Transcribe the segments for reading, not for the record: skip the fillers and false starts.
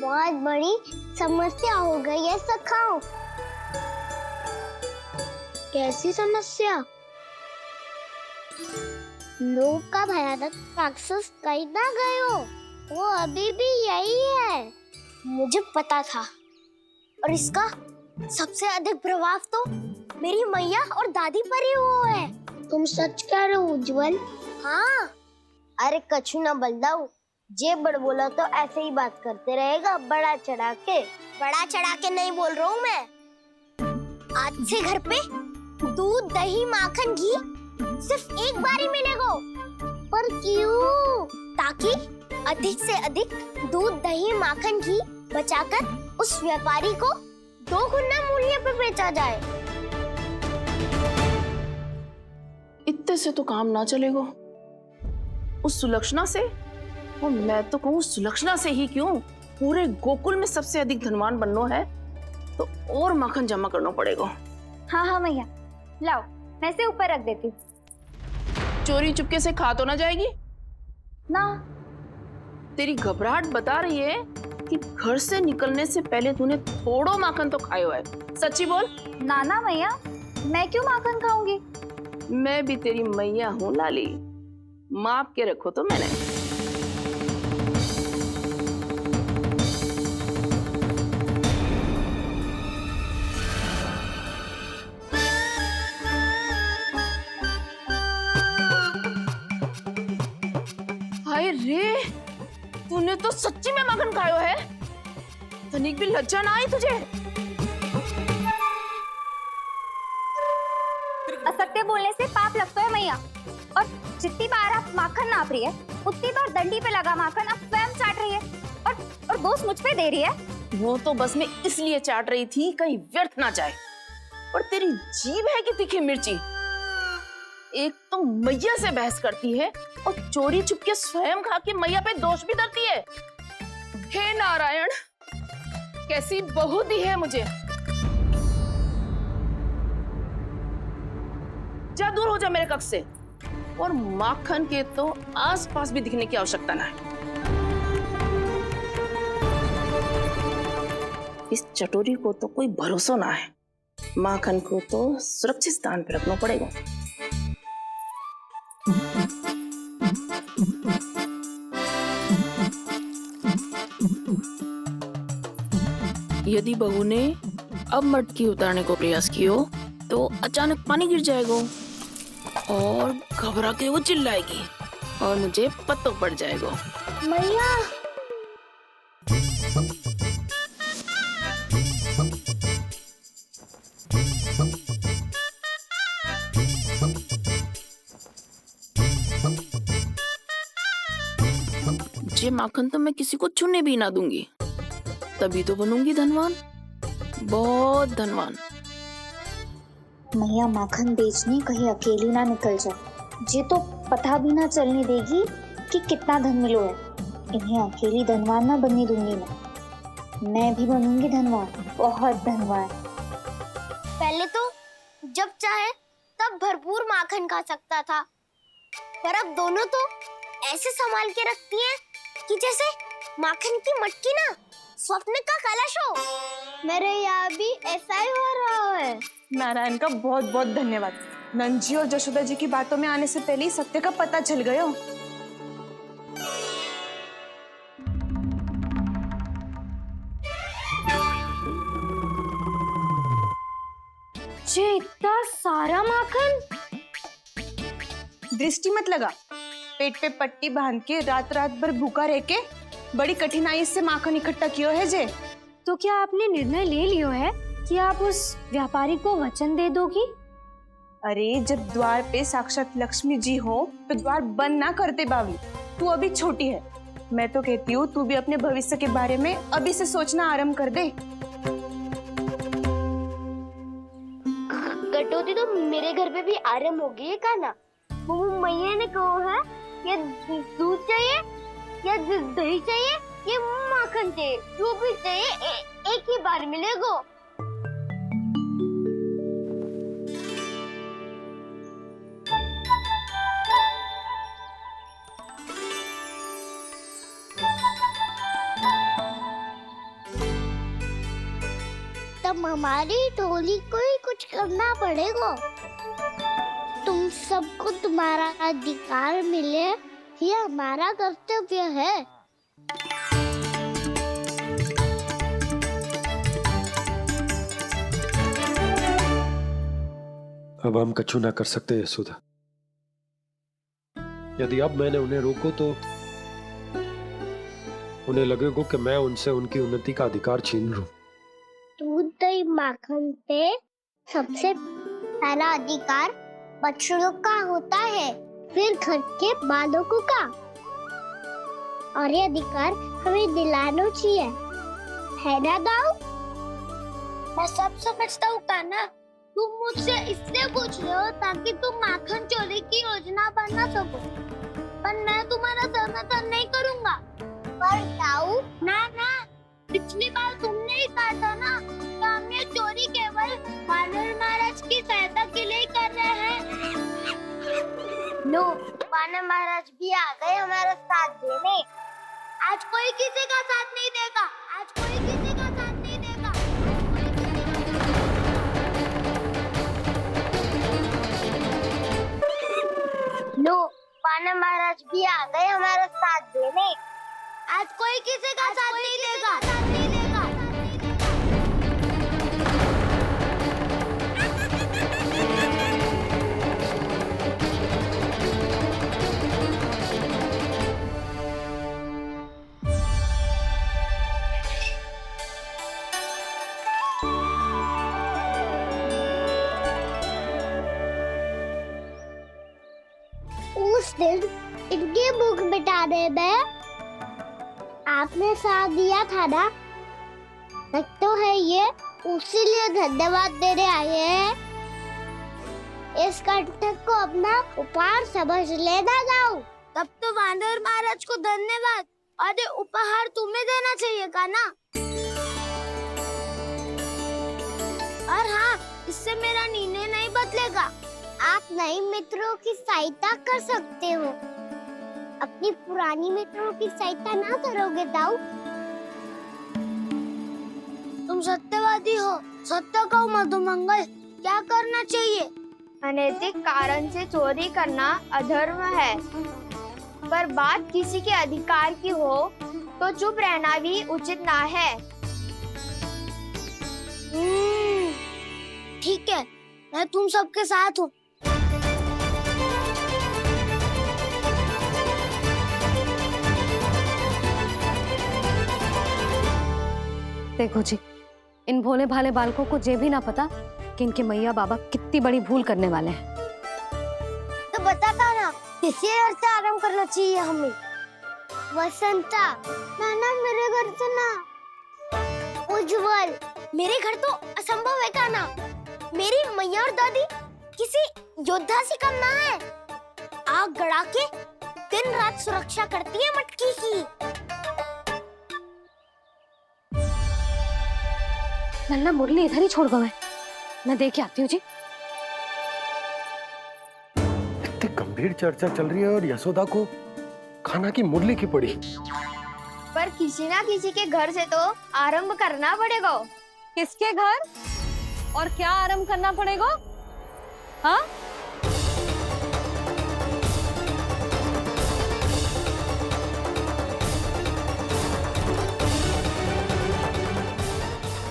बहुत बड़ी समस्या हो गई है सखाओ। कैसी समस्या? लोग का भयानक राक्षस कहीं ना गए हो, वो अभी भी यही है। मुझे पता था। और इसका सबसे अधिक प्रभाव तो मेरी मैया और दादी पर ही हुआ है। तुम सच कह रहे हो उज्जवल? हाँ। अरे कछु ना बलदाऊ, जे बड़ बोला तो ऐसे ही बात करते रहेगा बड़ा चढ़ा के। बड़ा चढ़ा के नहीं बोल रहा हूँ मैं। आज से घर पे दूध दही माखन घी सिर्फ एक बार ही मिलेगा। पर क्यों? ताकि अधिक से अधिक दूध दही माखन घी बचाकर उस व्यापारी को 2 गुना मूल्य पे बेचा जाए। इतने से तो काम ना चलेगा। उस सुलक्षणा से, और मैं तो कहूँ सुलक्षणा से ही क्यों, पूरे गोकुल में सबसे अधिक धनवान बनना है तो और माखन जमा करना पड़ेगा। हाँ हाँ मैया, लाओ मैं इसे ऊपर रख देती हूँ। चोरी चुपके से खा तो ना जाएगी ना? तेरी घबराहट बता रही है कि घर से निकलने से पहले तूने थोड़ो माखन तो खायो है। सच्ची बोल। ना ना मैया, मैं क्यों माखन खाऊंगी? मैं भी तेरी मैया हूँ लाली, माप के रखो तो मैंने। हाय रे, तूने तो सच्ची में माखन खायो है। तनिक भी लज्जा ना आई तुझे? असत्य बोलने से पाप लगता है मैया। और जितनी बार आप माखन नाप रही है, उतनी बार डंडी पे लगा माखन आप स्वयं चाट रही है और दोष मुझ पे दे रही है। वो तो बस मैं इसलिए चाट रही थी कहीं व्यर्थ ना जाए। और तेरी जीभ है कि तीखी मिर्ची। एक तो मैया से बहस करती है और चोरी चुपके स्वयं खा के मैया पे दोष भी धरती है। हे नारायण, कैसी बहू दी है मुझे। जा दूर हो जा मेरे कक्ष से। और माखन के तो आसपास भी दिखने की आवश्यकता ना है। इस चटोरी को तो कोई भरोसा ना है। माखन को तो सुरक्षित स्थान पर रखना पड़ेगा। यदि बहू ने अब मटकी उतारने को प्रयास किया तो अचानक पानी गिर जाएगा और घबरा के वो चिल्लाएगी और मुझे पता पड़ जाएगा। मैया, ये माखन तो मैं किसी को छूने भी ना दूंगी, तभी तो बनूंगी धनवान, बहुत धनवान। मैया माखन बेचने कहीं अकेली ना निकल जाए। ये तो पता भी ना चलने देगी कि कितना धन मिलो है। इन्हें अकेली धनवान ना बनने दूंगी मैं भी बनूंगी धनवान, बहुत धनवान। पहले तो जब चाहे तब भरपूर माखन खा सकता था, पर अब दोनों तो ऐसे संभाल के रखती हैं कि जैसे माखन की मटकी ना स्वप्न का कलश हो। मेरे यहाँ भी ऐसा ही हो रहा है। नारायण का बहुत बहुत धन्यवाद। नंजी और जशोदा जी की बातों में आने से पहले ही सत्य का पता चल गया। ये इतना सारा माखन! दृष्टि मत लगा। पेट पे पट्टी बांध के रात रात भर भूखा रह के बड़ी कठिनाई से माखन इकट्ठा किया है जे। तो क्या आपने निर्णय ले लियो है कि आप उस व्यापारी को वचन दे दोगी? अरे जब द्वार पे साक्षात लक्ष्मी जी हो तो द्वार बंद ना करते बावली। तू अभी छोटी है। मैं तो कहती हूँ तू भी अपने भविष्य के बारे में अभी से सोचना आरंभ कर दे। कटौती तो मेरे घर पे भी आरंभ हो गई है का ना। वो मैया ने कहा है या दूध चाहिए या दही चाहिए या माखन चाहिए, जो भी चाहिए एक ही बार मिलेगा। अब हमारी टोली को ही कुछ करना पड़ेगा। तुम सबको तुम्हारा अधिकार मिले, ये हमारा कर्तव्य है। अब हम कछु ना कर सकते यशोदा। यदि अब मैंने उन्हें रोको तो उन्हें लगेगा कि मैं उनसे उनकी उन्नति का अधिकार छीन लूं। दूध दही माखन पे सबसे पहला अधिकार बच्चों का होता है, फिर घर के बालकों का। और ये अधिकार हमें दिलाना चाहिए, है ना दाऊ? मैं सब समझता हूँ कान्हा, तुम मुझसे इसलिए पूछ रहे हो ताकि तुम माखन चोरी की योजना बना सको, पर मैं तुम्हारा समर्थन नहीं करूँगा। पर दाऊ, ना ना, पिछली बार तुमने ही कहा था ना कि हम ये चोरी केवल वानर महाराज की सहायता के लिए कर रहे हैं। लो, वानर महाराज भी आ गए हमारा साथ देने। आज कोई किसी का साथ नहीं देगा, आज कोई किसी का साथ नहीं देगा। लो, वानर महाराज भी आ गए हमारा साथ देने। आज कोई किसी का साथ नहीं देगा, साथ नहीं देगा। उस दिन इनकी भूख मिटाने में आपने साथ दिया था ना, तो है ये उसी लिए धन्यवाद देने आए हैं। इस कंटक को अपना उपहार समझ लेना जाओ। तब तो वानर महाराज को धन्यवाद और ये उपहार तुम्हें देना चाहिए का ना। और हाँ, इससे मेरा निर्णय नहीं बदलेगा। आप नए मित्रों की सहायता कर सकते हो, अपनी पुरानी मित्रों की सहायता ना करोगे दाऊ। तुम सत्यवादी हो, सत्य कहो मधुमंगल, क्या करना चाहिए? अनैतिक कारण से चोरी करना अधर्म है, पर बात किसी के अधिकार की हो तो चुप रहना भी उचित ना है। ठीक है, मैं तुम सबके साथ हूँ। देखो जी, इन भोले भाले बालकों को ये भी ना पता कि इनके मैया बाबा कितनी बड़ी भूल करने वाले हैं। तो बता था ना, किसी घर से आराम करना चाहिए हमें। वसंता, ना मेरे घर से ना। उज्जवल, मेरे घर तो असंभव है का ना। मेरी मैया और दादी किसी योद्धा से कम ना है। आग गड़ा के दिन रात सुरक्षा करती है मटकी की। नन्ना मुरली इधर ही छोड़ गए, मैं देख के आती हूँ जी। इतनी गंभीर चर्चा चल रही है और यशोदा को खाना की मुरली की पड़ी। पर किसी ना किसी के घर से तो आरंभ करना पड़ेगा। किसके घर और क्या आरंभ करना पड़ेगा? हाँ,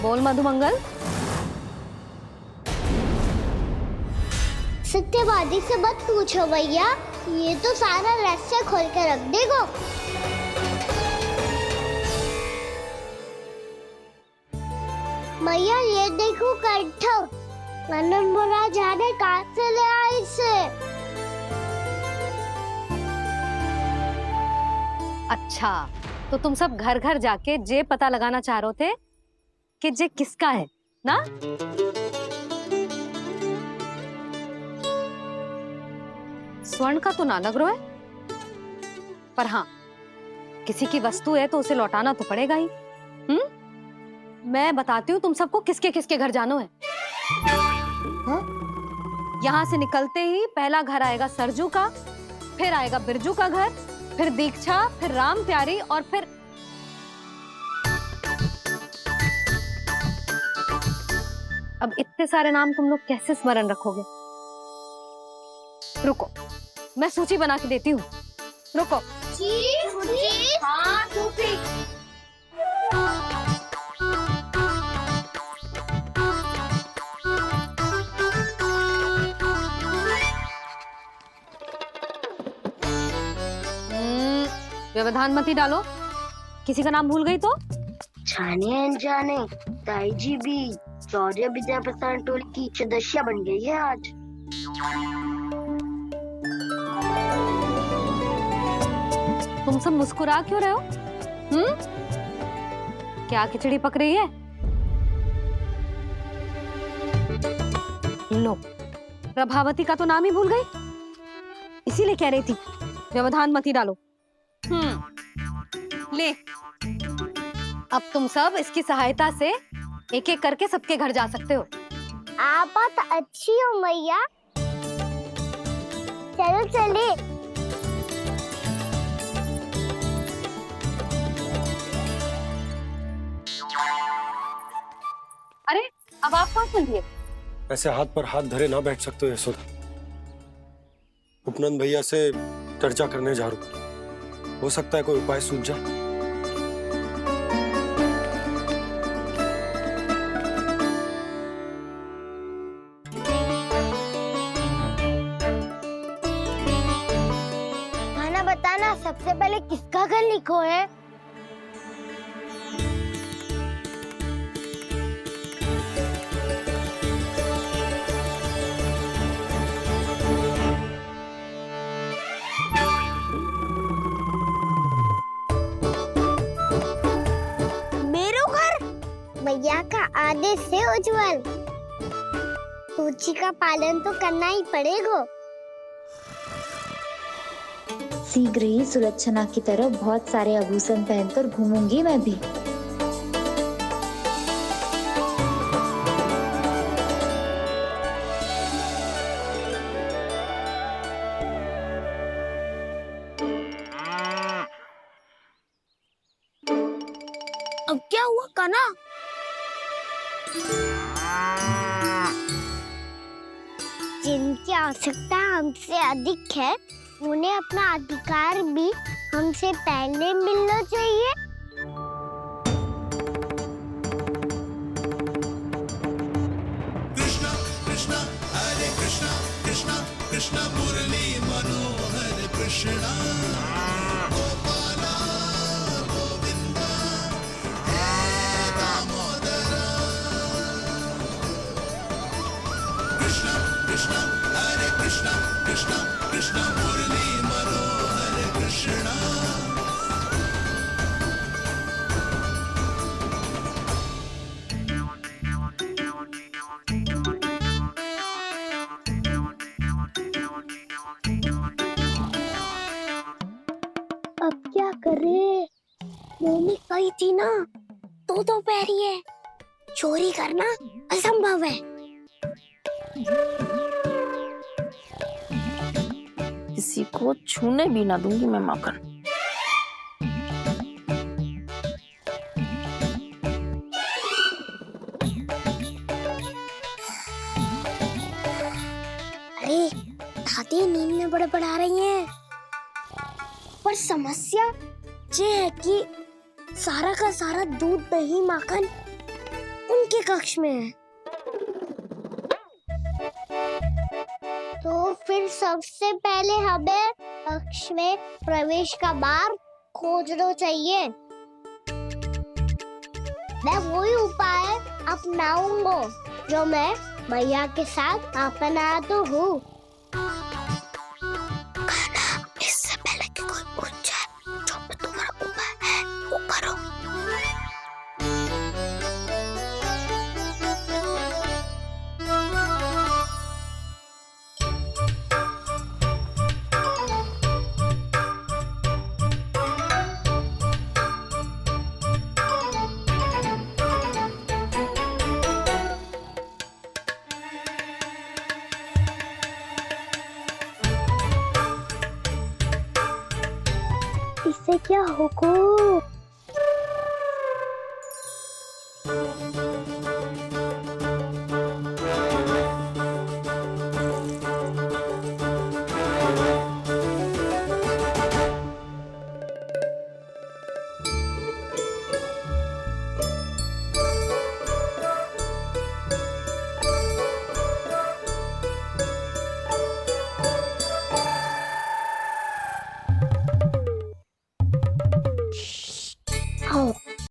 बोल मधुमंगल। सत्यवादी से मत पूछो भैया, ये तो सारा रहस्य खोल के रख देगा। भैया ये देखो कंठ, मनमोरा जाने कहाँ से ले आए इसे। अच्छा, तो तुम सब घर घर जाके जे पता लगाना चाह रहे थे कि जे किसका है ना? स्वर्ण का तो ना लग रहा है, पर हाँ, किसी की वस्तु है तो उसे लौटाना तो पड़ेगा ही। मैं बताती हूँ तुम सबको किसके किसके घर जाना है। यहाँ से निकलते ही पहला घर आएगा सरजू का, फिर आएगा बिरजू का घर, फिर दीक्षा, फिर राम प्यारी और फिर अब इतने सारे नाम तुम लोग कैसे स्मरण रखोगे? रुको, मैं सूची बना के देती हूँ। रुको। हाँ, व्यवधान मत ही डालो। किसी का नाम भूल गई तो? जाने अनजाने ताई जी भी शौर्य विद्या प्रसारण टोली की सदस्य बन गई है आज। तुम सब मुस्कुरा क्यों रहे हो? क्या खिचड़ी पक रही है? लो, प्रभावती का तो नाम ही भूल गई, इसीलिए कह रही थी व्यवधान मत ही डालो। ले, अब तुम सब इसकी सहायता से एक एक करके सबके घर जा सकते हो। आप बात अच्छी हो मैया, चलो चले। अरे अब आप कहाँ चल दिए? ऐसे हाथ पर हाथ धरे ना बैठ सकते हो यशोदा। उपनंद भैया से चर्चा करने जा रहा हूं, हो सकता है कोई उपाय सूझ जाए। खाना बताना, सबसे पहले किसका घर लिखो है? भैया का आदेश से उज्जवल, सूची का पालन तो करना ही पड़ेगा। शीघ्र ही सुलक्षणा की तरह बहुत सारे आभूषण पहनकर घूमूंगी मैं भी। अब क्या हुआ काना? जिनकी आवश्यकता हमसे अधिक है, उन्हें अपना अधिकार भी हमसे पहले मिलना चाहिए। कृष्णा कृष्णा हरे कृष्णा कृष्णा कृष्णा मुरली मनोहर कृष्णा गोपाला गोविंदा हे दामोदरा। कृष्णा कृष्णा हरे कृष्णा कृष्णा कृष्णा मुरली मनोहर कृष्णा। अब क्या करे? मम्मी कही थी ना, दो पैरी है, चोरी करना असंभव है। किसी को छूने भी ना दूंगी मैं माखन। अरे दादी नींद में बड़बड़ा रही हैं, पर समस्या ये है कि सारा का सारा दूध दही माखन उनके कक्ष में है। तो फिर सबसे पहले हमें कक्ष में प्रवेश का मार्ग खोजना चाहिए। मैं वही उपाय अपनाऊंगा जो मैं भैया के साथ अपना तो हूँ। इससे पहले कि कोई पूछ जाए, जो भी तुम्हारा उपाय है वो करो। इससे क्या होगा?